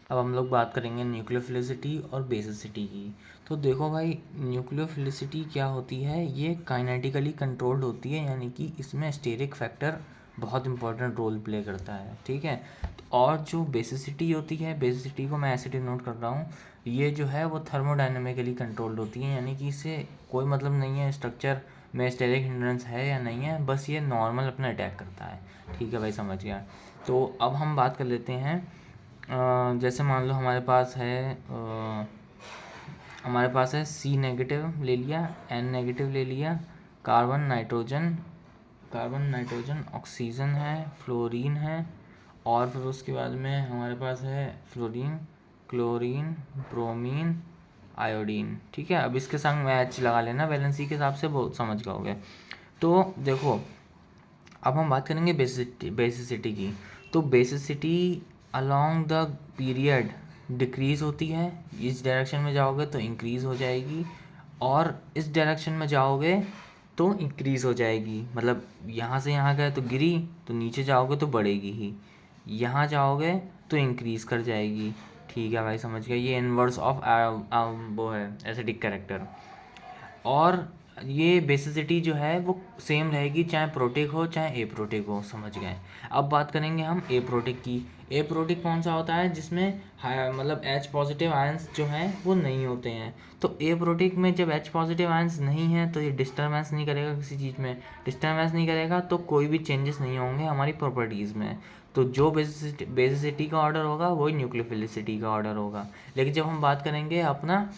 अब हम लोग बात करेंगे न्यूक्लियोफिलिसिटी और बेसिसिटी की। तो देखो भाई, न्यूक्लियोफिलिसिटी क्या होती है, ये काइनेटिकली कंट्रोल्ड होती है, यानी कि इसमें स्टेरिक फैक्टर बहुत इंपॉर्टेंट रोल प्ले करता है, ठीक है। और जो बेसिसिटी होती है, बेसिसिटी को मैं ऐसे डिनोट कर रहा हूँ, ये जो है वो थर्मोडाइनमिकली कंट्रोल्ड होती है, यानी कि इससे कोई मतलब नहीं है स्ट्रक्चर में स्टेरिक हिंड्रेंस है या नहीं है, बस ये नॉर्मल अपना अटैक करता है, ठीक है भाई, समझ गया। तो अब हम बात कर लेते हैं, जैसे मान लो हमारे पास है सी नेगेटिव ले लिया, एन नेगेटिव ले लिया, कार्बन नाइट्रोजन ऑक्सीजन है, फ्लोरीन है, और फिर उसके बाद में हमारे पास है फ्लोरीन, क्लोरीन, ब्रोमीन, आयोडीन, ठीक है। अब इसके संग में एच लगा लेना, वैलेंसी के हिसाब से बहुत समझ जाओगे। तो देखो, अब हम बात करेंगे बेसिसिटी की। तो basicity along the period decrease होती है, इस डायरेक्शन में जाओगे तो इंक्रीज़ हो जाएगी, और इस डायरेक्शन में जाओगे तो इंक्रीज़ हो जाएगी। मतलब यहाँ से यहाँ गए तो गिरी, तो नीचे जाओगे तो बढ़ेगी ही, यहाँ जाओगे तो इंक्रीज़ कर जाएगी, ठीक है भाई, समझ गए। ये इन्वर्स ऑफ वो है एसिडिक कैरेक्टर। और ये बेसिसिटी जो है वो सेम रहेगी, चाहे प्रोटिक हो चाहे एप्रोटिक हो, समझ गए। अब बात करेंगे हम एप्रोटिक की। एप्रोटिक कौन सा होता है, जिसमें मतलब एच पॉजिटिव आयंस जो हैं वो नहीं होते हैं। तो एप्रोटिक में जब एच पॉजिटिव आयंस नहीं है तो ये डिस्टर्बेंस नहीं करेगा, किसी चीज़ में डिस्टर्बेंस नहीं करेगा, तो कोई भी चेंजेस नहीं होंगे हमारी प्रॉपर्टीज़ में। तो जो बेसिसिटी का ऑर्डर होगा वही न्यूक्लियोफिलिसिटी का ऑर्डर होगा। लेकिन जब हम बात करेंगे अपना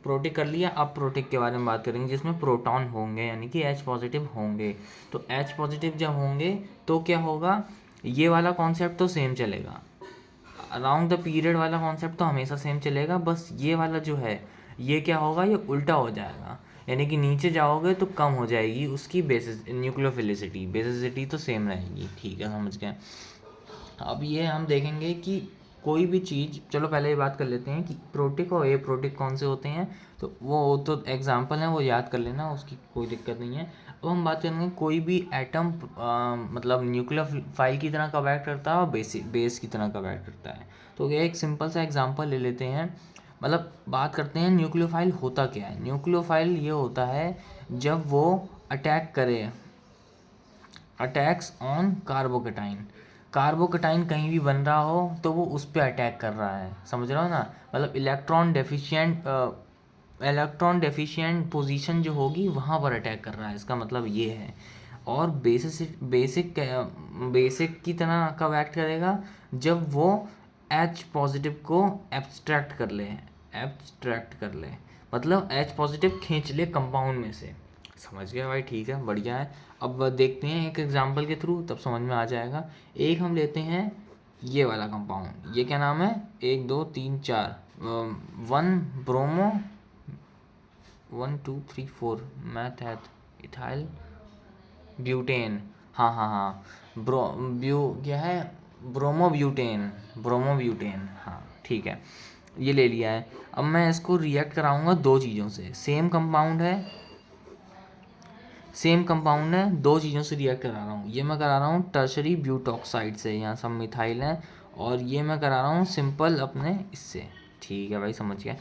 प्रोटिक कर लिया, अब प्रोटिक के बारे में बात करेंगे, जिसमें प्रोटॉन होंगे, यानी कि एच पॉजिटिव होंगे। तो एच पॉजिटिव जब होंगे तो क्या होगा, ये वाला कॉन्सेप्ट तो सेम चलेगा, अराउंड द पीरियड वाला कॉन्सेप्ट तो हमेशा सेम चलेगा, बस ये वाला जो है ये क्या होगा, ये उल्टा हो जाएगा, यानी कि नीचे जाओगे तो कम हो जाएगी उसकी बेसिस न्यूक्लियोफिलिसिटी, बेसिसिटी तो सेम रहेगी, ठीक है, समझ गए। अब ये हम देखेंगे कि कोई भी चीज़, चलो पहले ये बात कर लेते हैं कि प्रोटिक और एप्रोटिक कौन से होते हैं। तो वो तो एग्जांपल है, वो याद कर लेना, उसकी कोई दिक्कत नहीं है। अब हम बात करेंगे कोई भी एटम मतलब न्यूक्लियोफाइल की तरह कब एक्ट करता है और बेस की तरह कब एक्ट करता है। तो ये एक सिंपल सा एग्जांपल ले लेते हैं, मतलब बात करते हैं न्यूक्लियोफाइल होता क्या है। न्यूक्लियोफाइल ये होता है जब वो अटैक करे, अटैक्स ऑन कार्बोकेटाइन, कार्बोकेटाइन कहीं भी बन रहा हो तो वो उस पर अटैक कर रहा है, समझ रहे हो ना। मतलब इलेक्ट्रॉन डेफिशिएंट पोजीशन जो होगी वहाँ पर अटैक कर रहा है, इसका मतलब ये है। और बेसिक की तरह कब एक्ट करेगा, जब वो एच पॉजिटिव को एब्स्ट्रैक्ट कर ले, मतलब एच पॉजिटिव खींच ले कंपाउंड में से, समझ गया भाई, ठीक है, बढ़िया है। अब देखते हैं एक एग्जांपल के थ्रू, तब समझ में आ जाएगा। एक हम लेते हैं ये वाला कंपाउंड, ये क्या नाम है, 1 2 3 4, 1 ब्रोमो, 1 2 3 4 मैथ इथाइल ब्यूटेन, हाँ हाँ हाँ, क्या है, ब्रोमोब्यूटेन, हाँ ठीक है, ये ले लिया है। अब मैं इसको रिएक्ट कराऊंगा दो चीज़ों से, सेम कंपाउंड है, दो चीज़ों से रिएक्ट करा रहा हूँ। ये मैं करा रहा हूँ टर्शरी ब्यूटॉक्साइड से, यहाँ सब मिथाइल है, और ये मैं करा रहा हूँ सिंपल अपने इससे, ठीक है भाई, समझ गया।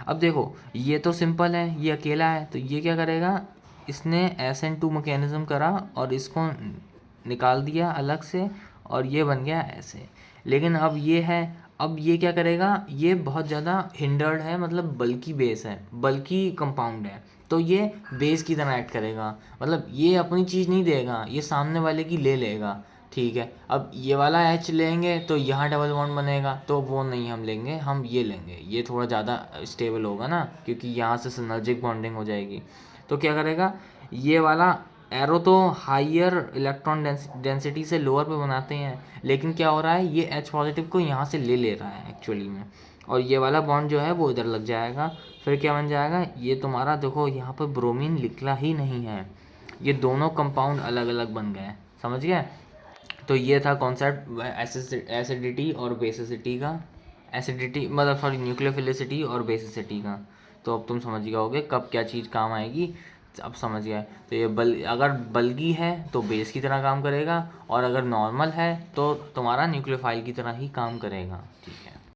अब देखो, ये तो सिंपल है, ये अकेला है, तो ये क्या करेगा, इसने SN2 मैकेनिज्म करा और इसको निकाल दिया अलग से, और ये बन गया ऐसे। लेकिन अब ये क्या करेगा, ये बहुत ज़्यादा हिंडर्ड है, मतलब बल्की बेस है, बल्की कंपाउंड है, तो ये बेस की तरह एक्ट करेगा, मतलब ये अपनी चीज़ नहीं देगा, ये सामने वाले की ले लेगा, ठीक है। अब ये वाला H लेंगे तो यहाँ डबल बॉन्ड बनेगा, तो वो नहीं हम लेंगे, हम ये लेंगे, ये थोड़ा ज़्यादा स्टेबल होगा ना, क्योंकि यहाँ से सिनर्जिक बॉन्डिंग हो जाएगी। तो क्या करेगा, ये वाला एरो तो हाइयर इलेक्ट्रॉन डेंसिटी से लोअर पे बनाते हैं, लेकिन क्या हो रहा है, ये H पॉजिटिव को यहाँ से ले रहा है एक्चुअली में, और ये वाला बॉन्ड जो है वो इधर लग जाएगा। फिर क्या बन जाएगा, ये तुम्हारा देखो यहाँ पर ब्रोमीन लिखला ही नहीं है, ये दोनों कंपाउंड अलग अलग बन गए, समझ गए। तो ये था कॉन्सेप्ट एसिडिटी और बेसिसिटी का, एसिडिटी मतलब सॉरी न्यूक्लियोफिलिसिटी और बेसिसिटी का। तो अब तुम समझ गए होगे कब क्या चीज़ काम आएगी। अब समझ गए। तो ये अगर बल्गी है तो बेस की तरह काम करेगा, और अगर नॉर्मल है तो तुम्हारा न्यूक्लियोफाइल की तरह ही काम करेगा। ठीक है।